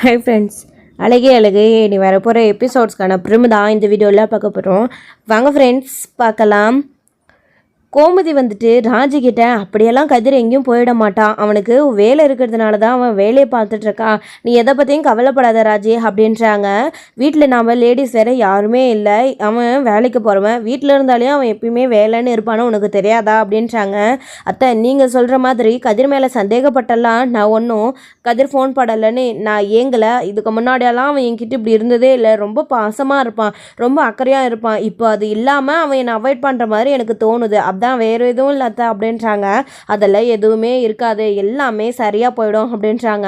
Hi friends, அழகே அழகே இனி வரப்போகிற எபிசோட்ஸ்க்கான ப்ரிம் தான் இந்த வீடியோவில் பார்க்க போகிறோம். வாங்க ஃப்ரெண்ட்ஸ் பார்க்கலாம். கோமதி வந்துட்டு ராஜிக்கிட்ட அப்படியெல்லாம் கதிர் எங்கேயும் போயிட மாட்டான், அவனுக்கு வேலை இருக்கிறதுனால தான் அவன் வேலையை பார்த்துட்ருக்கான், நீ எதை பற்றியும் கவலைப்படாத ராஜி அப்படின்றாங்க. வீட்டில் நாம் லேடிஸ் வேறு யாருமே இல்லை, அவன் வேலைக்கு போகிறவன், வீட்டில் இருந்தாலையும் அவன் எப்பயுமே வேலைன்னு இருப்பானோ உனக்கு தெரியாதா அப்படின்றாங்க. அத்தை, நீங்கள் சொல்கிற மாதிரி கதிர் மேலே சந்தேகப்பட்டெல்லாம் நான் ஒன்றும் கதிர் ஃபோன் படலைன்னு நான் ஏங்கலை. இதுக்கு முன்னாடியெல்லாம் அவன் என்கிட்ட இப்படி இருந்ததே இல்லை, ரொம்ப பாசமாக இருப்பான், ரொம்ப அக்கறையாக இருப்பான். இப்போ அது இல்லாமல் அவன் என்னை அவாய்ட் பண்ணுற மாதிரி எனக்கு தோணுது, தான் வேறு எதுவும் இல்லாத அப்படின்றாங்க. அதெல்லாம் எதுவுமே இருக்காது, எல்லாமே சரியாக போயிடும் அப்படின்றாங்க.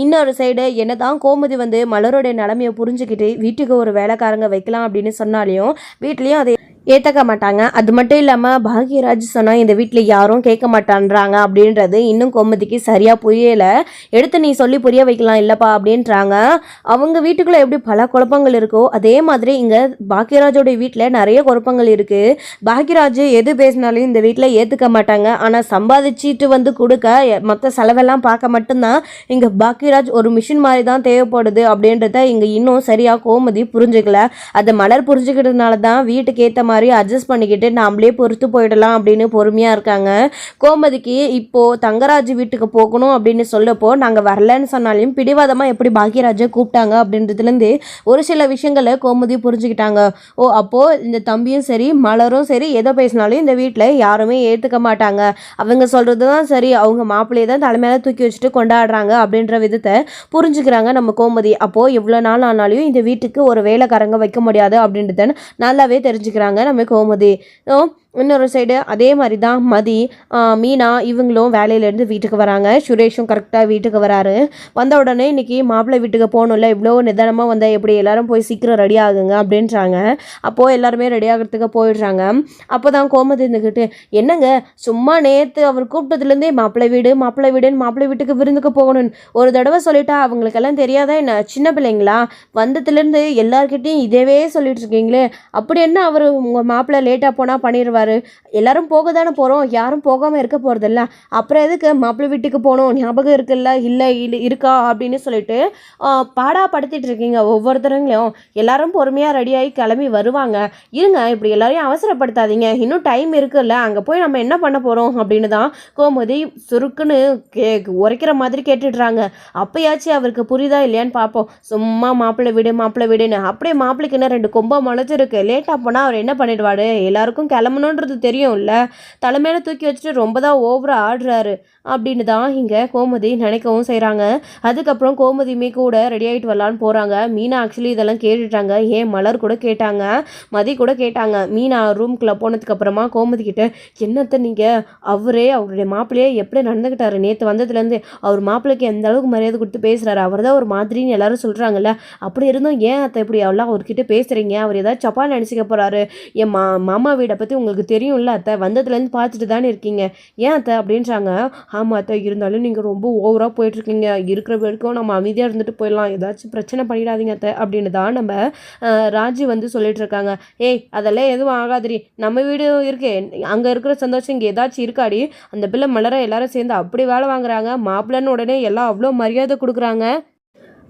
இன்னொரு சைடு என்ன தான் கோமதி வந்து மலருடைய நிலைமையை புரிஞ்சுக்கிட்டு வீட்டுக்கு ஒரு வேலைக்காரங்க வைக்கலாம் அப்படின்னு சொன்னாலையும் வீட்லேயும் அதை ஏற்றுக்க மாட்டாங்க. அது மட்டும் இல்லாமல் பாக்யராஜ் சொன்னால் இந்த வீட்டில் யாரும் கேட்க மாட்டான்றாங்க அப்படின்றது இன்னும் கோமதிக்கு சரியாக புரியலை. எடுத்து நீ சொல்லி புரிய வைக்கலாம் இல்லைப்பா அப்படின்றாங்க. அவங்க வீட்டுக்குள்ளே எப்படி பல குழப்பங்கள் இருக்கோ அதே மாதிரி இங்கே பாக்யராஜோடைய வீட்டில் நிறைய குழப்பங்கள் இருக்குது. பாக்யராஜ் எது பேசினாலும் இந்த வீட்டில் ஏற்றுக்க மாட்டாங்க, ஆனால் சம்பாதிச்சிட்டு வந்து கொடுக்க மற்ற செலவெல்லாம் பார்க்க மட்டும்தான் இங்கே பாக்யராஜ் ஒரு மிஷின் மாதிரி தான் தேவைப்படுது அப்படின்றத இங்கே இன்னும் சரியாக கோமதி புரிஞ்சுக்கல. அதை மலர் புரிஞ்சுக்கிட்டதுனால தான் வீட்டுக்கு ஏற்ற மாதிரி அட்ஜஸ்ட் பண்ணிக்கிட்டு நாமளே பொறுத்து போயிடலாம் அப்படின்னு பொறுமையாக இருக்காங்க. கோமதிக்கு இப்போது தங்கராஜ் வீட்டுக்கு போகணும் அப்படின்னு சொல்லப்போ நாங்கள் வரலன்னு சொன்னாலையும் பிடிவாதமாக எப்படி பாக்யராஜை கூப்பிட்டாங்க அப்படின்றதுலேருந்து ஒரு சில விஷயங்களை கோமதி புரிஞ்சுக்கிட்டாங்க. ஓ, அப்போது இந்த தம்பியும் சரி மலரும் சரி எதை பேசினாலும் இந்த வீட்டில் யாருமே ஏற்றுக்க மாட்டாங்க, அவங்க சொல்கிறது தான் சரி, அவங்க மாப்பிள்ளையை தான் தலைமையில தூக்கி வச்சுட்டு கொண்டாடுறாங்க அப்படின்ற விதத்தை புரிஞ்சுக்கிறாங்க நம்ம கோமதி. அப்போது எவ்வளோ நாள் ஆனாலையும் இந்த வீட்டுக்கு ஒரு வேலைக்காரங்க வைக்க முடியாது அப்படின்றத நல்லாவே தெரிஞ்சுக்கிறாங்க நம்ம கோமதி. இன்னொரு சைடு அதே மாதிரி தான் மதி, மீனா இவங்களும் வேலையிலேருந்து வீட்டுக்கு வராங்க. சுரேஷும் கரெக்டாக வீட்டுக்கு வராரு. வந்த உடனே இன்றைக்கி மாப்பிள்ளை வீட்டுக்கு போகணும்ல, இவ்வளோ நிதானமாக வந்தால் எப்படி, எல்லோரும் போய் சீக்கிரம் ரெடி ஆகுங்க அப்படின்றாங்க. அப்போது எல்லாருமே ரெடி ஆகிறதுக்கு போயிடுறாங்க. அப்போ தான் கோமதி இருந்துக்கிட்டு, என்னங்க சும்மா நேற்று அவர் கூப்பிட்டதுலேருந்தே மாப்பிள்ளை வீடுன்னு மாப்பிள்ளை வீட்டுக்கு விருந்துக்கு போகணும்னு ஒரு தடவை சொல்லிட்டா அவங்களுக்கெல்லாம் தெரியாதா என்ன, சின்ன பிள்ளைங்களா, வந்ததுலேருந்து எல்லார்கிட்டையும் இதேவே சொல்லிட்டு இருக்கீங்களே, அப்படி என்ன அவர் உங்கள் மாப்பிள்ளை லேட்டாக போனால் பண்ணிடுவார், எல்லாரும் போக தானே போகிறோம், யாரும் போகாமல் இருக்க போகிறதில்ல, அப்புறம் எதுக்கு மாப்பிள்ளை வீட்டுக்கு போகணும், ஞாபகம் இருக்குல்ல, இல்லை இருக்கா அப்படின்னு சொல்லிட்டு பாடாப்படுத்திட்டு இருக்கீங்க ஒவ்வொருத்தருங்களையும். எல்லாரும் பொறுமையாக ரெடியாகி கிளம்பி வருவாங்க, இருங்க, இப்படி எல்லாரையும் அவசரப்படுத்தாதீங்க, இன்னும் டைம் இருக்குல்ல, அங்கே போய் நம்ம என்ன பண்ண போகிறோம் அப்படின்னு தான் கோமதி சுருக்குன்னு உரைக்கிற மாதிரி கேட்டுடுறாங்க. அப்பயாச்சும் அவருக்கு புரியுதா இல்லையான்னு பார்ப்போம். சும்மா மாப்பிள்ளை வீடுன்னு அப்படியே மாப்பிள்ளைக்கு என்ன 2 கொம்பம் முளைச்சிருக்கு, லேட்டாக போனால் அவர் என்ன பண்ணிடுவாரு, எல்லாருக்கும் கிளம்பணுன்றது தெரியும்ல, தலைமையில தூக்கி வச்சுட்டு ரொம்ப தான் ஓவரா ஆடுறாரு அப்படின்னு தான் இங்கே கோமதி நினைக்கவும் செய்கிறாங்க. அதுக்கப்புறம் கோமதியுமே கூட ரெடி ஆகிட்டு வரலான்னு போகிறாங்க. மீனா ஆக்சுவலி இதெல்லாம் கேட்டுட்டாங்க, ஏன் மலர் கூட கேட்டாங்க, மதி கூட கேட்டாங்க. மீனா ரூம்குள்ளே போனதுக்கப்புறமா கோமதி கிட்ட, என்னத்தை நீங்கள் அவருடைய மாப்பிள்ளையே எப்படி நடந்துக்கிட்டாரு, நேற்று வந்ததுலேருந்து அவர் மாப்பிள்ளைக்கு எந்த அளவுக்கு மரியாதை கொடுத்து பேசுகிறாரு, அவர் தான் ஒரு மாதிரின்னு எல்லாரும் சொல்கிறாங்கல்ல, அப்படி இருந்தும் ஏன் அத்தை இப்படி எல்லாம் அவர்கிட்ட பேசுகிறீங்க, அவர் ஏதாவது சப்பா நினச்சிக்க போகிறாரு, என் மாமா வீடை பற்றி உங்களுக்கு தெரியும்ல அத்தை, வந்ததுலேருந்து பார்த்துட்டு தானே இருக்கீங்க, ஏன் அத்தை அப்படின்றாங்க. ஆமாம் அத்தை, இருந்தாலும் நீங்கள் ரொம்ப ஓவராக போயிட்டுருக்கீங்க, இருக்கிற வரைக்கும் நம்ம அமைதியாக இருந்துட்டு போயிடலாம், ஏதாச்சும் பிரச்சனை பண்ணிடாதீங்க அத்தை அப்படின்னு தான் நம்ம ராஜி வந்து சொல்லிட்டு இருக்காங்க. ஏய், அதெல்லாம் எதுவும் ஆகாதிரி, நம்ம வீடு இருக்கே, அங்கே இருக்கிற சந்தோஷம் இங்கே ஏதாச்சும் இருக்காடி, அந்த பிள்ளை மலர எல்லாரும் சேர்ந்து அப்படி வேலை வாங்குறாங்க, மாப்பிள்ளைன்னு உடனே எல்லாம் அவ்வளோ மரியாதை கொடுக்குறாங்க.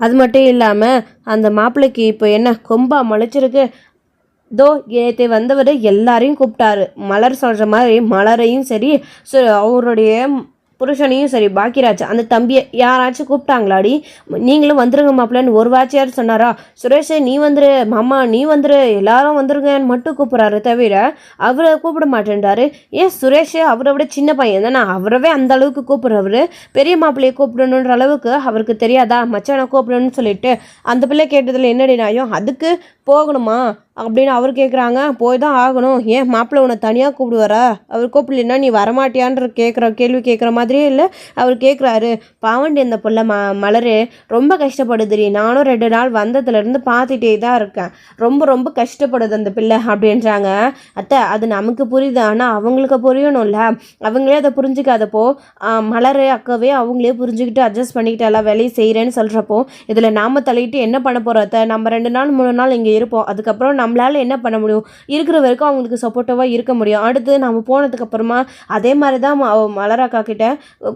அது மட்டும் இல்லாமல் அந்த மாப்பிள்ளைக்கு இப்போ என்ன கொம்பா முளைச்சிருக்கு, தோ நேற்று வந்தவர் எல்லாரையும் கூப்பிட்டாரு, மலர் சொல்கிற மாதிரி மலரையும் சரி அவருடைய புருஷனையும் சரி பாக்கியராஜ் அந்த தம்பியை யாராச்சும் கூப்பிட்டாங்களாடி, நீங்களும் வந்துருங்க மாப்பிள்ளன்னு ஒரு வாட்சியார் சொன்னாரா, சுரேஷே நீ வந்துரு, மாமா நீ வந்துரு, எல்லாரும் வந்துருங்கன்னு மட்டும் கூப்பிட்றாரு தவிர அவரை கூப்பிட மாட்டேன்றாரு. ஏன் சுரேஷ் அவரை விட சின்ன பையன் தானே, அவரவே அந்த அளவுக்கு கூப்பிட்றவர், பெரிய மாப்பிள்ளையை கூப்பிடணுன்ற அளவுக்கு அவருக்கு தெரியாதா, மச்சானை கூப்பிடணும்னு சொல்லிட்டு அந்த பிள்ளை கேட்டதில் என்னடி நாயும், அதுக்கு போகணுமா அப்படின்னு அவர் கேட்குறாங்க. போய் தான் ஆகணும், ஏன் மாப்பிள்ளை உன்னை தனியாக கூப்பிடுவாரா, அவர் கூப்பிடலன்னா நீ வரமாட்டியான்ற கேள்வி கேட்குற மாதிரியே இல்லை, அவர் கேட்குறாரு. பாவண்டி அந்த பிள்ளை மலர் ரொம்ப கஷ்டப்படுதுரி, நானும் 2 நாள் வந்ததுலேருந்து பார்த்துட்டே தான் இருக்கேன், ரொம்ப கஷ்டப்படுது அந்த பிள்ளை அப்படின்றாங்க. அத்தை, அது நமக்கு புரியுது, ஆனால் அவங்களுக்கு புரியணும்ல, அவங்களே அதை புரிஞ்சுக்காதப்போ மலர் அக்காவே அவங்களே புரிஞ்சுக்கிட்டு அட்ஜஸ்ட் பண்ணிக்கிட்டு எல்லாம் வேலையும் செய்கிறேன்னு சொல்கிறப்போ இதில் நாம் தலையிட்டு என்ன பண்ண போகிறோம் அத்தை, நம்ம 2 நாள் 3 நாள் இங்கே இருப்போம். அதுக்கப்புறம் நம்மளால் என்ன பண்ண முடியும், இருக்கிற வரைக்கும் அவங்களுக்கு சப்போர்ட்டிவாக இருக்க முடியும். அடுத்து நம்ம போனதுக்கப்புறமா அதே மாதிரி தான் மலராக்கா கிட்ட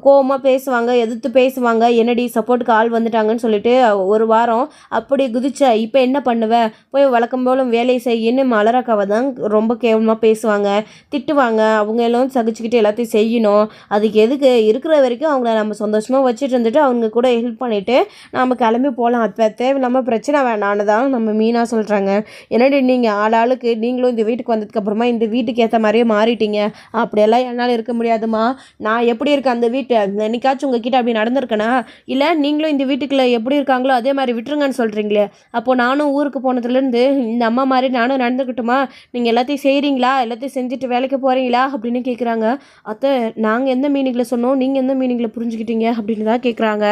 கோவமாக பேசுவாங்க, எதிர்த்து பேசுவாங்க. என்னடி சப்போர்ட்டுக்கு ஆள் வந்துட்டாங்கன்னு சொல்லிட்டு ஒரு வாரம் அப்படி குதிச்ச. இப்போ என்ன பண்ணுவ, போய் வழக்கம் போல வேலையை செய்யின்னு மலராக்காவை தான் ரொம்ப கேவலமாக பேசுவாங்க, திட்டுவாங்க. அவங்க எல்லாம் சகிச்சுக்கிட்டு எல்லாத்தையும் செய்யணும். அதுக்கு எதுக்கு, இருக்கிற வரைக்கும் அவங்கள நம்ம சந்தோஷமாக வச்சுட்டு இருந்துட்டு அவங்க கூட ஹெல்ப் பண்ணிவிட்டு நம்ம கிளம்பி போகலாம். அப்போ தேவையில்லாமல் பிரச்சனை வேணான்னு தான் நம்ம மீனா சொல்கிறாங்க. என்னடி நீங்கள் ஆளாளுக்கு நீங்களும் இந்த வீட்டுக்கு வந்ததுக்கப்புறமா இந்த வீட்டுக்கு ஏற்ற மாதிரியே மாறிட்டீங்க, அப்படியெல்லாம் என்னால் இருக்க முடியாதுமா. நான் எப்படி இருக்கேன் அந்த வீட்டை என்னைக்காச்சும் உங்ககிட்ட அப்படி நடந்திருக்கேனா, இல்லை நீங்களும் இந்த வீட்டுக்குள்ளே எப்படி இருக்காங்களோ அதே மாதிரி விட்டுருங்கன்னு சொல்கிறீங்களே, அப்போது நானும் ஊருக்கு போனதுலேருந்து இந்த அம்மா மாதிரி நானும் நடந்துக்கிட்டுமா, நீங்கள் எல்லாத்தையும் செய்கிறீங்களா, எல்லாத்தையும் செஞ்சுட்டு வேலைக்கு போகிறீங்களா அப்படின்னு கேட்குறாங்க. அத்தை நாங்கள் எந்த மீனிங்கில் சொன்னோம், நீங்கள் எந்த மீனிங்கில் புரிஞ்சுக்கிட்டீங்க அப்படின்னு தான் கேட்குறாங்க.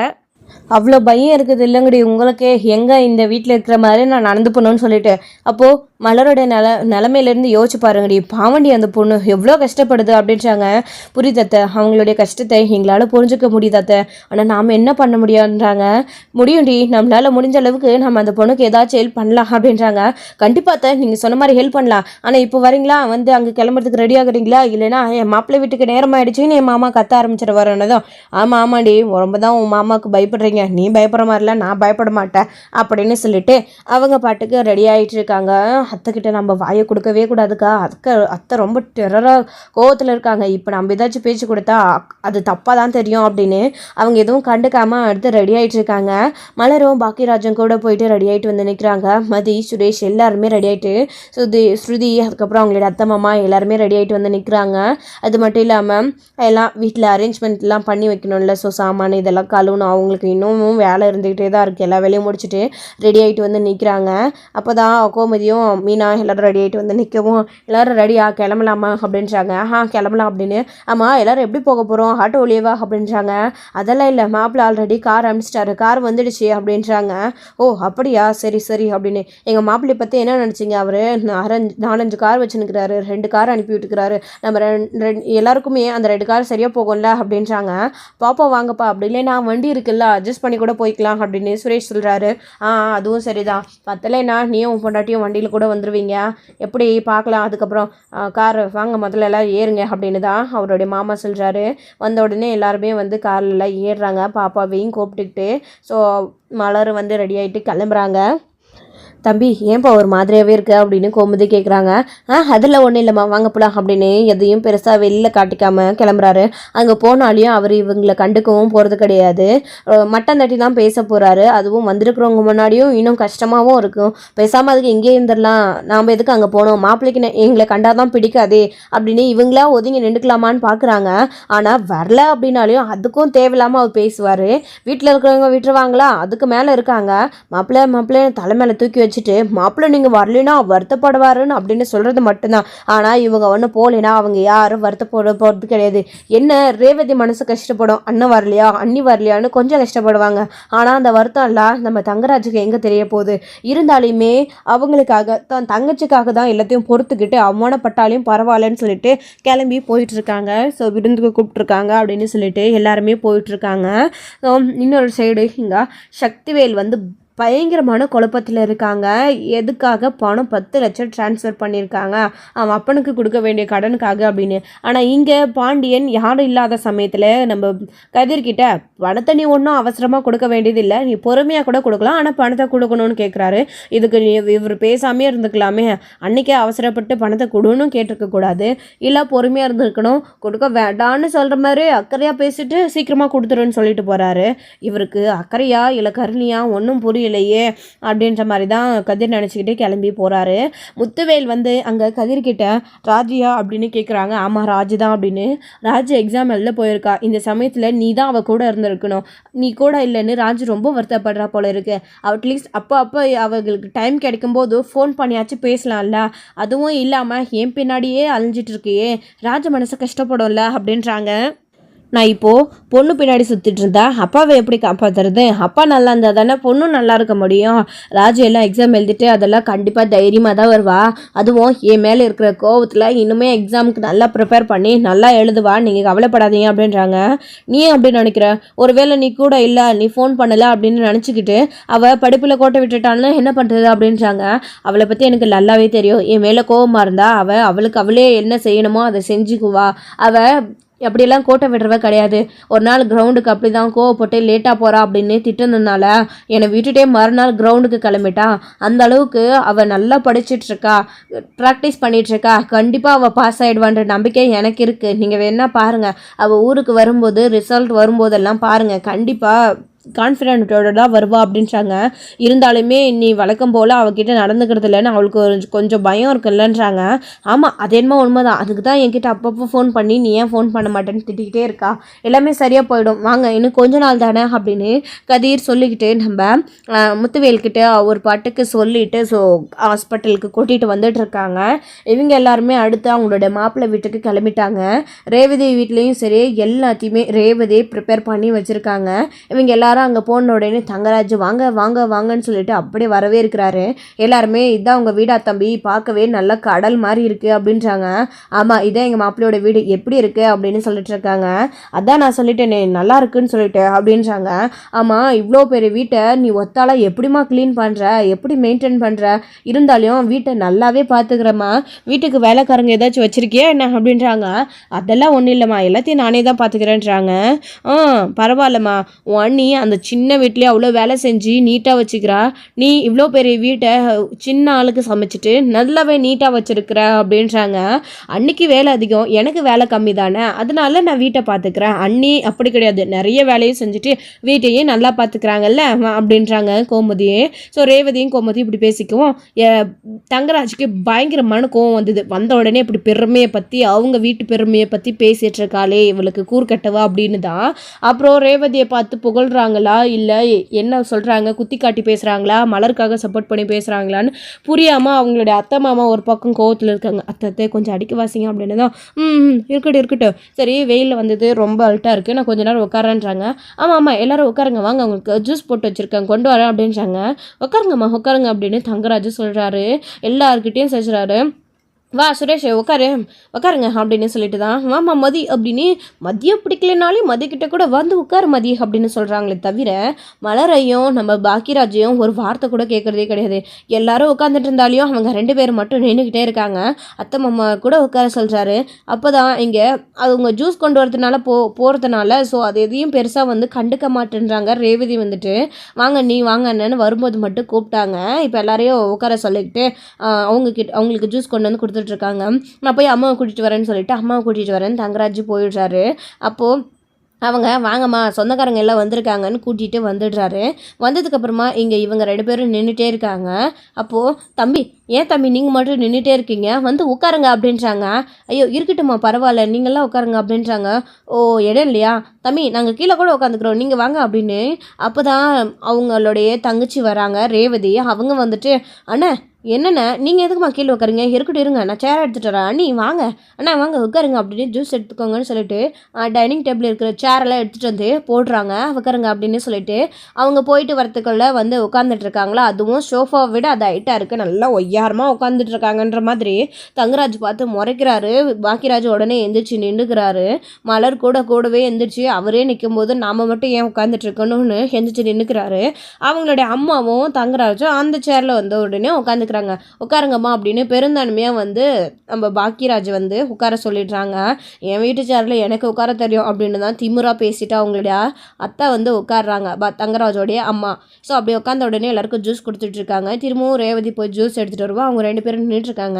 அவ்வளோ பயம் இருக்குது இல்லைங்கடி உங்களுக்கே, எங்கே இந்த வீட்டில் இருக்கிற மாதிரி நான் நடந்து போகணுன்னு சொல்லிட்டு. அப்போது மலரோட நிலமையிலேருந்து யோசிச்சு பாருங்கடி, பாவண்டி அந்த பொண்ணு எவ்வளோ கஷ்டப்படுது அப்படின்றாங்க. புரியுதத்தை, அவங்களுடைய கஷ்டத்தை எங்களால் புரிஞ்சுக்க முடியுதாத்த, ஆனால் நாம் என்ன பண்ண முடியுன்றாங்க. முடியும்டி, நம்மளால் முடிஞ்ச அளவுக்கு நம்ம அந்த பொண்ணுக்கு ஏதாச்சும் ஹெல்ப் பண்ணலாம் அப்படின்றாங்க. கண்டிப்பாக நீங்கள் சொன்ன மாதிரி ஹெல்ப் பண்ணலாம், ஆனால் இப்போ வரீங்களா, வந்து அங்கே கிளம்புறதுக்கு ரெடி ஆகுறீங்களா, இல்லைனா என் மாப்பிள்ளை வீட்டுக்கு நேரம் ஆகிடுச்சின்னு என் மாமா கத்த ஆரம்பிச்சிட வரனதும். ஆமாம் ஆமாண்டி, ரொம்ப தான் உன் மாமாவுக்கு பயப்படுறீங்க, நீ பயப்படுற மாதிரில நான் பயப்பட மாட்டேன் அப்படின்னு சொல்லிட்டு அவங்க பாட்டுக்கு ரெடி ஆகிட்டு இருக்காங்க. அத்தைக்கிட்ட நம்ம வாயை கொடுக்கவே கூடாதுக்கா, அத்தை ரொம்ப டெரராக கோவத்தில் இருக்காங்க, இப்போ நம்ம ஏதாச்சும் பேச்சு கொடுத்தா அது தப்பாக தான் தெரியும் அப்படின்னு அவங்க எதுவும் கண்டுக்காமல் அடுத்து ரெடி ஆகிட்டு இருக்காங்க. மலரும் பாக்கியராஜன் கூட போயிட்டு ரெடி ஆகிட்டு வந்து நிற்கிறாங்க. மதி, சுரேஷ் எல்லாருமே ரெடி ஆகிட்டு, ஸ்ருதி அதுக்கப்புறம் அவங்களோட அத்தை மாமா எல்லாருமே ரெடி ஆகிட்டு வந்து நிற்கிறாங்க. அது மட்டும் இல்லாமல் எல்லாம் வீட்டில் அரேஞ்ச்மெண்ட்லாம் பண்ணி வைக்கணும்ல, ஸோ சாமான இதெல்லாம் கழுவணும், அவங்களுக்கு இன்னமும் வேலை இருந்துக்கிட்டே தான் இருக்குது. எல்லா வேலையும் முடிச்சுட்டு ரெடி ஆகிட்டு வந்து நிற்கிறாங்க. அப்போ தான் கோமதியும் மீனா எல்லோரும் ரெடி ஆகிட்டு வந்து நிற்கவும், எல்லோரும் ரெடியா கிளம்பலாமா அப்படின்றாங்க. கிளம்பலாம் அப்படின்னு. ஆமாம் எல்லோரும் எப்படி போக போகிறோம், ஆட்டோ ஒளியவா அப்படின்றாங்க. அதெல்லாம் இல்லை, மாப்பிள்ளை ஆல்ரெடி கார் அனுப்பிச்சிட்டாரு, கார் வந்துடுச்சு அப்படின்றாங்க. ஓ அப்படியா, சரி சரி அப்படின்னு. எங்கள் மாப்பிள்ளை பற்றி என்ன நினச்சிங்க, அவர் 4-5 கார் வச்சுன்னுக்கிறாரு, 2 கார் அனுப்பி விட்டுக்கிறாரு, நம்ம எல்லாருக்குமே அந்த 2 கார் சரியாக போகும்ல அப்படின்றாங்க. பாப்பா வாங்கப்பா, அப்படி இல்லை நான் வண்டி இருக்குல்ல அட்ஜஸ்ட் பண்ணி கூட போய்க்கலாம் அப்படின்னு சுரேஷ் சொல்கிறாரு. அதுவும் சரிதான், பத்தலைன்னா நீயும் பொண்டாட்டியும் வண்டியில் கூட வந்துடுவீங்க, எப்படி பார்க்கலாம், அதுக்கப்புறம் கார் வாங்க முதல்ல எல்லாம் ஏறுங்க அப்படின்னு தான் அவருடைய மாமா சொல்கிறாரு. வந்த உடனே எல்லாருமே வந்து கார்லாம் ஏறுறாங்க, பாப்பாவையும் கூப்பிட்டுக்கிட்டு. ஸோ மலர் வந்து ரெடி ஆகிட்டு கிளம்புறாங்க. தம்பி ஏன்பா ஒரு மாதிரியாகவே இருக்குது அப்படின்னு கோமதி கேட்குறாங்க. அதில் ஒன்றும் இல்லைம்மா வாங்க போலாம் அப்படின்னு எதையும் பெருசாக வெளியில் காட்டிக்காமல் கிளம்புறாரு. அங்கே போனாலையும் அவர் இவங்களை கண்டுக்கவும் போகிறது கிடையாது, மட்டம் தட்டி தான் பேச போகிறாரு. அதுவும் வந்திருக்கிறவங்க முன்னாடியும் இன்னும் கஷ்டமாகவும் இருக்கும். பேசாமல் அதுக்கு இங்கே இருந்துடலாம், நாம் எதுக்கு அங்கே போனோம், மாப்பிள்ளைக்கு எங்களை கண்டாதான் பிடிக்காதே அப்படின்னு இவங்களா ஒதுங்கி நின்றுக்கலாமான்னு பார்க்குறாங்க. ஆனால் வரல அப்படின்னாலையும் அதுக்கும் தேவையில்லாமல் அவர் பேசுவார். வீட்டில் இருக்கிறவங்க விட்டுருவாங்களா, அதுக்கு மேலே இருக்காங்க. மாப்பிள்ளை தலை மேலே தூக்கி வச்சுட்டு மாப்பிள்ளை நீங்கள் வரலைன்னா வருத்தப்படுவாருன்னு அப்படின்னு சொல்கிறது மட்டும்தான். ஆனால் இவங்க ஒன்று போகலைன்னா அவங்க யாரும் வருத்தப்பட போகிறது கிடையாது. என்ன ரேவதி மனசு கஷ்டப்படும், அண்ணன் வரலையா அண்ணி வரலையான்னு கொஞ்சம் கஷ்டப்படுவாங்க. ஆனால் அந்த வருத்தம் எல்லாம் நம்ம தங்கராஜுக்கு எங்கே தெரிய போகுது. இருந்தாலுமே அவங்களுக்காக தான், தங்கச்சிக்காக தான் எல்லாத்தையும் பொறுத்துக்கிட்டு அவமானப்பட்டாலையும் பரவாயில்லன்னு சொல்லிட்டு கிளம்பி போயிட்டுருக்காங்க. ஸோ விருந்துக்கு கூப்பிட்ருக்காங்க அப்படின்னு சொல்லிட்டு எல்லாருமே போயிட்டுருக்காங்க. இன்னொரு சைடு இங்கே சக்திவேல் வந்து பயங்கரமான குழப்பத்தில் இருக்காங்க. எதுக்காக பணம் 10 லட்சம் ட்ரான்ஸ்ஃபர் பண்ணியிருக்காங்க அவன் அப்பனுக்கு கொடுக்க வேண்டிய கடனுக்காக அப்படின்னு. ஆனால் இங்கே பாண்டியன் யாரும் இல்லாத சமயத்தில் நம்ம கதிர்கிட்ட பணத்தை நீ ஒன்றும் அவசரமாக கொடுக்க வேண்டியதில்லை, நீ பொறுமையாக கூட கொடுக்கலாம், ஆனால் பணத்தை கொடுக்கணும்னு கேட்குறாரு. இதுக்கு இவர் பேசாமே இருந்துக்கலாமே, அன்றைக்கே அவசரப்பட்டு பணத்தை கொடுன்னு கேட்டிருக்கக்கூடாது, இல்லை பொறுமையாக இருந்துருக்கணும், கொடுக்க வேண்டான்னு சொல்கிற மாதிரி அக்கறையாக பேசிட்டு சீக்கிரமாக கொடுத்துருன்னு சொல்லிட்டு போகிறாரு. இவருக்கு அக்கறையா இல்லை கருணியா ஒன்றும் புரியல இல்லையே அப்படின்ற மாதிரி தான் கதிர் நினச்சிக்கிட்டு கிளம்பி போகிறாரு. முத்துவேல் வந்து அங்கே கதிர்கிட்ட ராஜியா அப்படின்னு கேட்குறாங்க. ஆமாம் ராஜு தான் அப்படின்னு. ராஜு எக்ஸாம் எழுத போயிருக்கா, இந்த சமயத்தில் நீ தான் அவள் கூட இருந்திருக்கணும், நீ கூட இல்லைன்னு ராஜு ரொம்ப வருத்தப்படுறா போல இருக்கு. அட்லீஸ்ட் அப்போ அவங்களுக்கு டைம் கிடைக்கும்போது ஃபோன் பண்ணியாச்சும் பேசலாம்ல, அதுவும் இல்லாமல் என் பின்னாடியே அலைஞ்சிட்டு இருக்கியே, ராஜு மனசு கஷ்டப்படும்ல அப்படின்றாங்க. நான் இப்போது பொண்ணு பின்னாடி சுற்றிட்டு இருந்தா அப்பாவை எப்படி காப்பாற்றுறது? அப்பா நல்லா இருந்தால் தானே பொண்ணும் நல்லா இருக்க முடியும். ராஜு எல்லாம் எக்ஸாம் எழுதிட்டு அதெல்லாம் கண்டிப்பாக தைரியமாக தான் வருவா. அதுவும் என் மேலே இருக்கிற கோவத்தில் இன்னுமே எக்ஸாமுக்கு நல்லா ப்ரிப்பேர் பண்ணி நல்லா எழுதுவா. நீங்கள் கவலைப்படாதீங்க அப்படின்றாங்க. நீ அப்படி நினைக்கிற? ஒருவேளை நீ கூட இல்லை, நீ ஃபோன் பண்ணலை அப்படின்னு நினச்சிக்கிட்டு அவள் படிப்பில் கோட்டை விட்டுட்டான்னு என்ன பண்ணுறது அப்படின்றாங்க. அவளை பற்றி எனக்கு நல்லாவே தெரியும். என் மேலே கோவமாக இருந்தால் அவளுக்கு அவளே என்ன செய்யணுமோ அதை செஞ்சுக்குவா. அவள் அப்படியெல்லாம் கோட்டை விடுறவ கிடையாது. ஒரு நாள் கிரவுண்டுக்கு அப்படி தான் கோவப்பட்டு லேட்டாக போகிறா அப்படின்னு திட்டுனதுனால என்னை விட்டுட்டே மறுநாள் கிரவுண்டுக்கு கிளம்பிட்டா. அந்த அளவுக்கு அவள் நல்லா படிச்சிட்ருக்கா, ப்ராக்டிஸ் பண்ணிகிட்ருக்கா. கண்டிப்பாக அவள் பாஸ் ஆகிடுவான்ற நம்பிக்கை எனக்கு இருக்குது. நீங்கள் வேணால் பாருங்கள், அவள் ஊருக்கு வரும்போது ரிசல்ட் வரும்போதெல்லாம் பாருங்கள், கண்டிப்பாக கான்ஃபிடென்ட்டோட தான் வருவா அப்படின்றாங்க. இருந்தாலுமே நீ வழக்கம் போல் அவகிட்ட நடந்துக்கிறது இல்லைன்னு அவளுக்கு கொஞ்சம் பயம் இருக்குல்லன்றாங்க. ஆமாம், அது என்னமோ உண்மைதான். அதுக்கு தான் என்கிட்ட அப்பப்போ ஃபோன் பண்ணி நீ ஏன் ஃபோன் பண்ண மாட்டேன்னு திட்டிக்கிட்டே இருக்கா. எல்லாமே சரியாக போயிடும், வாங்க இன்னும் கொஞ்ச நாள் தானே அப்படின்னு கதிர் சொல்லிக்கிட்டு நம்ம முத்துவேல்கிட்ட ஒரு பாட்டுக்கு சொல்லிட்டு ஹாஸ்பிட்டலுக்கு கூட்டிகிட்டு வந்துட்டு இருக்காங்க. இவங்க எல்லாருமே அடுத்து அவங்களோட மாப்பிள்ளை வீட்டுக்கு கிளம்பிட்டாங்க. ரேவதி வீட்லேயும் சரி எல்லாத்தையுமே ரேவதி ப்ரிப்பேர் பண்ணி வச்சுருக்காங்க. இவங்க எல்லாரும் அங்கே போன உடனே தங்கராஜ் வாங்க வாங்க வாங்கன்னு சொல்லிட்டு அப்படியே வரவே இருக்கிறாரு. எல்லாருமே இதான் உங்கள் வீடா தம்பி, பார்க்கவே நல்லா கடல் மாதிரி இருக்குது அப்படின்றாங்க. ஆமாம், இதான் எங்கள் மாப்பிள்ளையோட வீடு, எப்படி இருக்குது அப்படின்னு சொல்லிட்டு இருக்காங்க. அதான் நான் சொல்லிட்டேனே நல்லா இருக்குன்னு சொல்லிட்டு அப்படின்றாங்க. ஆமாம், இவ்வளோ பெரிய வீட்டை நீ ஒத்தால எப்படிமா க்ளீன் பண்ணுற, எப்படி மெயின்டைன் பண்ணுற? இருந்தாலும் வீட்டை நல்லாவே பார்த்துக்கிறேம்மா. வீட்டுக்கு வேலைக்காரங்க ஏதாச்சும் வச்சுருக்கியா என்ன அப்படின்றாங்க. அதெல்லாம் ஒன்றும் இல்லைம்மா, எல்லாத்தையும் நானே தான் பார்த்துக்கிறேன்றாங்க. பரவாயில்லம்மா, உன் அண்ணி அந்த சின்ன வீட்லேயே அவ்வளோ வேலை செஞ்சு நீட்டாக வச்சுக்கிறா. நீ இவ்வளோ பெரிய வீட்டை சின்ன ஆளுக்கு சமைச்சிட்டு நல்லாவே நீட்டாக வச்சுருக்கிற அப்படின்றாங்க. அன்னைக்கு வேலை அதிகம், எனக்கு வேலை கம்மி தானே, அதனால நான் வீட்டை பார்த்துக்கிறேன். அண்ணி அப்படி கிடையாது, நிறைய வேலையும் செஞ்சுட்டு வீட்டையும் நல்லா பார்த்துக்கிறாங்கல்ல அப்படின்றாங்க கோமதியே. ஸோ ரேவதியும் கோமதி இப்படி பேசிக்குவோம். தங்கராஜுக்கு பயங்கரமான கோவம் வந்தது. வந்த உடனே இப்படி பெருமையை பற்றி அவங்க வீட்டு பெருமையை பற்றி பேசிகிட்டு இருக்காளே இவளுக்கு கூர்கட்டவா அப்படின்னு தான். அப்புறம் ரேவதியை பார்த்து புகழ்கிறாங்களா இல்லை என்ன சொல்கிறாங்க, குத்தி காட்டி பேசுகிறாங்களா, மலருக்காக சப்போர்ட் பண்ணி பேசுகிறாங்களான்னு புரியாமல் அவங்களுடைய அத்தை மாமா ஒரு பக்கம் கோவத்தில் இருக்காங்க. அத்தை கொஞ்சம் அடிக்க வாசிங்க அப்படின்னு தான். இருக்கட்டும் சரி, வெயிலில் வந்தது ரொம்ப அல்ட்டாக இருக்குது, நான் கொஞ்ச நேரம் உட்காரன்றாங்க. ஆமாம் எல்லோரும் உட்காருங்க, வாங்க அவங்களுக்கு ஜூஸ் போட்டு வச்சுருக்கேன் கொண்டு வரேன் அப்படின்றாங்க. உட்காருங்கம்மா உட்காருங்க அப்படின்னு தங்கராஜு சொல்கிறாரு. எல்லாருக்கிட்டேயும் செஞ்சுறாரு. வா சுரேஷ் உட்காருங்க அப்படின்னு சொல்லிட்டு தான் வாமா மதி அப்படின்னு மதியம் பிடிக்கலனாலும் மதிக்கிட்ட கூட வந்து உட்காரு மதி அப்படின்னு சொல்கிறாங்களே தவிர மலரையும் நம்ம பாக்கியராஜையும் ஒரு வார்த்தை கூட கேட்குறதே கிடையாது. எல்லாரும் உட்காந்துட்டு இருந்தாலையும் அவங்க 2 பேர் மட்டும் நின்றுக்கிட்டே இருக்காங்க. அத்தை மாமா கூட உட்கார சொல்கிறாரு. அப்போ தான் இங்கே அவங்க ஜூஸ் கொண்டு வரதுனால போகிறதுனால ஸோ அது எதையும் பெருசாக வந்து கண்டுக்க மாட்டேன்றாங்க. ரேவதி வந்துட்டு வாங்க நீ வாங்க அண்ணன்னு வரும்போது மட்டும் கூப்பிட்டாங்க. இப்போ எல்லாரையும் உட்கார சொல்லிக்கிட்டு அவங்களுக்கு ஜூஸ் கொண்டு வந்து இருக்காங்க. நான் போய் அம்மாவை கூட்டிகிட்டு வரேன்னு சொல்லிட்டு அம்மாவை கூட்டிகிட்டு வரேன்னு தங்கராஜ் போயிடுறாரு. அப்போது அவங்க வாங்கம்மா சொந்தக்காரங்க எல்லாம் வந்திருக்காங்கன்னு கூட்டிகிட்டு வந்துடுறாரு. வந்ததுக்கப்புறமா இங்கே இவங்க 2 பேரும் நின்றுட்டே இருக்காங்க. அப்போது தம்பி ஏன் தம்பி நீங்கள் மட்டும் நின்றுட்டே இருக்கீங்க, வந்து உட்காருங்க அப்படின்றாங்க. ஐயோ இருக்கட்டும்மா பரவாயில்ல நீங்களாம் உட்காருங்க அப்படின்றாங்க. ஓ இடம் இல்லையா தம்பி, நாங்கள் கீழே கூட உட்காந்துக்கிறோம், நீங்கள் வாங்க அப்படின்னு. அப்போ தான் அவங்களுடைய தங்கச்சி வராங்க ரேவதி. அவங்க வந்துட்டு அண்ணா என்னண்ணே நீங்கள் எதுக்குமா கீழே உட்காருங்க, இருக்கட்டும் இருங்க நான் சேர் எடுத்துகிட்டு வரேன், அண்ணி வாங்க அண்ணா வாங்க உட்காருங்க அப்படின்னு ஜூஸ் எடுத்துக்கோங்கன்னு சொல்லிட்டு டைனிங் டேபிள் இருக்கிற சேரெல்லாம் எடுத்துகிட்டு வந்து போடுறாங்க. உட்காருங்க அப்படின்னு சொல்லிட்டு அவங்க போயிட்டு வரத்துக்குள்ளே வந்து உட்காந்துட்டு இருக்காங்களா. அதுவும் சோஃபாவை விட அது ஹைட்டாக இருக்குது, நல்லா ஒய்யாரமாக உட்காந்துட்டு இருக்காங்கன்ற மாதிரி தங்கராஜ் பார்த்து முறைக்கிறாரு. பாக்கியராஜ் உடனே எந்திரிச்சு நின்றுக்கிறாரு. மலர் கூடவே எந்திரிச்சு அவரே நிற்கும் போது நாம் மட்டும் ஏன் உட்காந்துட்டு இருக்கணும்னு எந்திரிச்சு நின்றுக்கிறாரு. அவங்களுடைய அம்மாவும் தங்கராஜும் அந்த சேரில் வந்து உடனே உட்காந்துக்கிறாங்க. உட்காருங்கம்மா அப்படின்னு பெருந்தன்மையாக வந்து நம்ம பாக்கியராஜ் வந்து உட்கார சொல்லிடுறாங்க. என் வீட்டு சேரில் எனக்கு உட்கார தெரியும் அப்படின்னு தான் திமுறா பேசிட்டு அவங்களுடைய அத்தை வந்து உட்காடுறாங்க, தங்கராஜோடைய அம்மா. ஸோ அப்படி உட்காந்த உடனே எல்லாருக்கும் ஜூஸ் கொடுத்துட்ருக்காங்க. திரும்பவும் ரேவதி போய் ஜூஸ் எடுத்துகிட்டு வருவோம். அவங்க 2 பேரும் நின்றுட்டுருக்காங்க.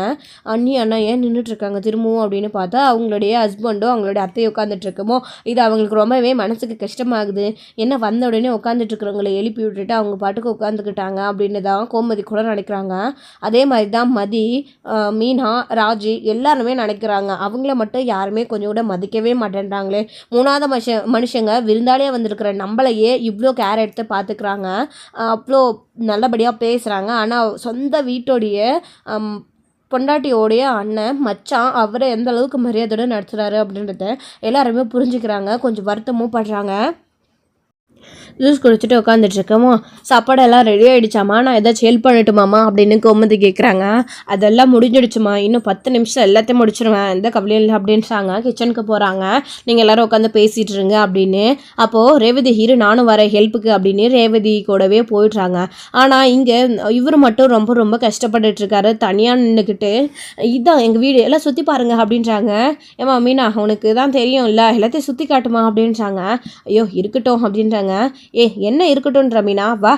அண்ணி அண்ணா ஏன் நின்றுட்டுருக்காங்க திரும்பவும் அப்படின்னு பார்த்தா அவங்களுடைய ஹஸ்பண்டும் அவங்களுடைய அத்தையை உட்காந்துட்டு இருக்கமோ இது அவங்களுக்கு ரொம்பவே மனசுக்கு கஷ்டமாகுது. என்ன வந்த உடனே உட்காந்துட்டு இருக்கிறவங்களை எழுப்பி விட்டுட்டு அவங்க பாட்டுக்கு உட்காந்துக்கிட்டாங்க அப்படின்னு தான் கோமதி கூட நினைக்கிறாங்க. அதே மாதிரி தான் மதி, மீனா, ராஜி எல்லாருமே நினைக்கிறாங்க. அவங்கள மட்டும் யாருமே கொஞ்சம் கூட மதிக்கவே மாட்டேன்றாங்களே. 3வது மனுஷங்க விருந்தாளியாக வந்திருக்கிற நம்மளையே இவ்வளோ கேர் எடுத்து பார்த்துக்கிறாங்க, அவ்வளோ நல்லபடியாக பேசுகிறாங்க. ஆனால் சொந்த வீட்டோடைய பொண்டாட்டியோடைய அண்ணன் மச்சான் அவரை எந்த அளவுக்கு மரியாதையோடு நடத்துகிறாரு அப்படின்றத எல்லாருமே புரிஞ்சுக்கிறாங்க, கொஞ்சம் வருத்தமும் படுறாங்க. ஜூஸ் குடிச்சிட்டு உட்காந்துட்டு இருக்கமோ, சாப்பாடெல்லாம் ரெடி ஆகிடுச்சாம்மா, நான் ஏதாச்சும் ஹெல்ப் பண்ணட்டுமாம்மா அப்படின்னு கோமதி கேட்குறாங்க. அதெல்லாம் முடிஞ்சிடுச்சுமா, இன்னும் 10 நிமிஷம் எல்லாத்தையும் முடிச்சிருவேன், எந்த கவலையும் இல்லை அப்படின்றாங்க. கிச்சனுக்கு போகிறாங்க. நீங்கள் எல்லோரும் உட்காந்து பேசிகிட்டு இருங்க அப்படின்னு. அப்போது ரேவதி ஹீரோ நானும் வரேன் ஹெல்ப்புக்கு அப்படின்னு ரேவதி கூடவே போயிடுறாங்க. ஆனால் இங்கே இவர் மட்டும் ரொம்ப ரொம்ப கஷ்டப்பட்டுட்டு இருக்காரு, தனியாக நின்றுக்கிட்டு. இதுதான் எங்கள் வீடு, எல்லாம் சுற்றி பாருங்க அப்படின்றாங்க. ஏமா மீனா, உனக்கு தான் தெரியும் இல்லை, எல்லாத்தையும் சுற்றி காட்டுமா அப்படின்றாங்க. ஐயோ இருக்கட்டும் அப்படின்றாங்க. என்ன இருக்கட்டும்ன்ற மீனா, வா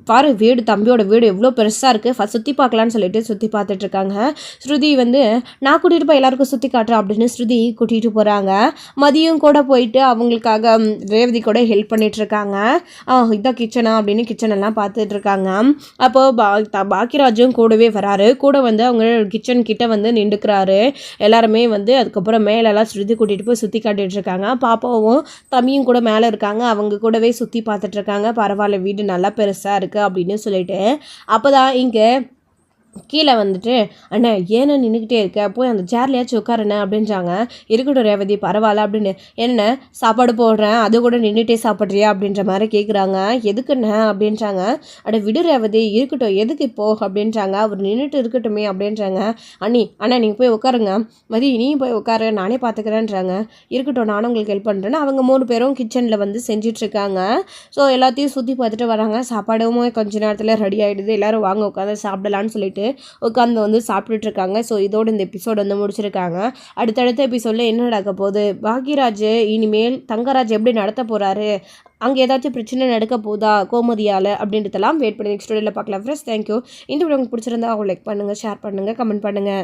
பாரு வீடு, தம்பியோட வீடு எவ்வளோ பெருசாக இருக்குது, ஃபஸ்ட் சுற்றி பார்க்கலான்னு சொல்லிட்டு சுற்றி பார்த்துட்ருக்காங்க. ஸ்ருதி வந்து நான் கூட்டிகிட்டு போய் எல்லாருக்கும் சுற்றி காட்டுறேன் அப்படின்னு ஸ்ருதி கூட்டிகிட்டு போகிறாங்க. மதியம் கூட போயிட்டு அவங்களுக்காக ரேவதி கூட ஹெல்ப் பண்ணிகிட்ருக்காங்க. இதான் கிச்சனா அப்படின்னு கிச்சனெல்லாம் பார்த்துட்ருக்காங்க. அப்போது பாக்கியராஜும் கூடவே வராரு. கூட வந்து அவங்க கிச்சன் கிட்ட வந்து நின்றுக்கிறாரு. எல்லாருமே வந்து அதுக்கப்புறம் மேலெல்லாம் ஸ்ருதி கூட்டிகிட்டு போய் சுற்றி காட்டிகிட்ருக்காங்க. பாப்பாவும் தம்பியும் கூட மேலே இருக்காங்க, அவங்க கூடவே சுற்றி பார்த்துட்ருக்காங்க. பரவாயில்ல வீடு நல்லா பெருசாக இருக்குது அப்படின்னு சொல்லிட்டு. அப்போ தான் இங்கே கீழே வந்துட்டு, அண்ணே ஏன்னா நின்றுக்கிட்டே இருக்க, போய் அந்த சேர்லையாச்சும் உட்காருண்ணே அப்படின்றாங்க. இருக்கட்டும் ரேவதி பரவாயில்ல அப்படின்னு. என்ன சாப்பாடு போடுறேன், அது கூட நின்றுட்டே சாப்பிட்றியா அப்படின்ற மாதிரி கேட்குறாங்க. எதுக்குண்ணே அப்படின்றாங்க. விடு ரேவதி இருக்கட்டும், எதுக்கு இப்போ அப்படின்றாங்க. அவர் நின்றுட்டு இருக்கட்டுமே அப்படின்றாங்க. அண்ணா நீங்கள் போய் உட்காருங்க, மதி நீயும் போய் உட்காரு, நானே பார்த்துக்கிறேன்றாங்க. இருக்கட்டும் நானும் உங்களுக்கு ஹெல்ப் பண்ணுறேன்னு அவங்க 3 பேரும் கிச்சனில் வந்து செஞ்சிட்ருக்காங்க. ஸோ எல்லாத்தையும் சுற்றி பார்த்துட்டு வராங்க. சாப்பாடும் கொஞ்ச நேரத்தில் ரெடி ஆகிடுது. எல்லோரும் வாங்க உட்காந்து சாப்பிடலான்னு சொல்லிட்டு உட்காந்து வந்து சாப்பிட்டுட்டு இருக்காங்க. ஸோ இதோட இந்த எபிசோடு வந்து முடிச்சிருக்காங்க. அடுத்தடுத்த எபிசோடில் என்ன நடக்க போகுது, பாக்யராஜ் இனிமேல் தங்கராஜ் எப்படி நடத்த போகிறாரு, அங்கே ஏதாச்சும் பிரச்சனை நடக்க போதா கோமதியால் அப்படின்றதெல்லாம் வெயிட் பண்ணி நெக்ஸ்ட் வீடியோவில் பார்க்கலாம் ஃப்ரெண்ட்ஸ். தேங்க்யூ. இந்த வீடியோ உங்களுக்கு பிடிச்சிருந்தா அவங்க லைக் பண்ணுங்கள், ஷேர் பண்ணுங்கள், கமெண்ட் பண்ணுங்கள்.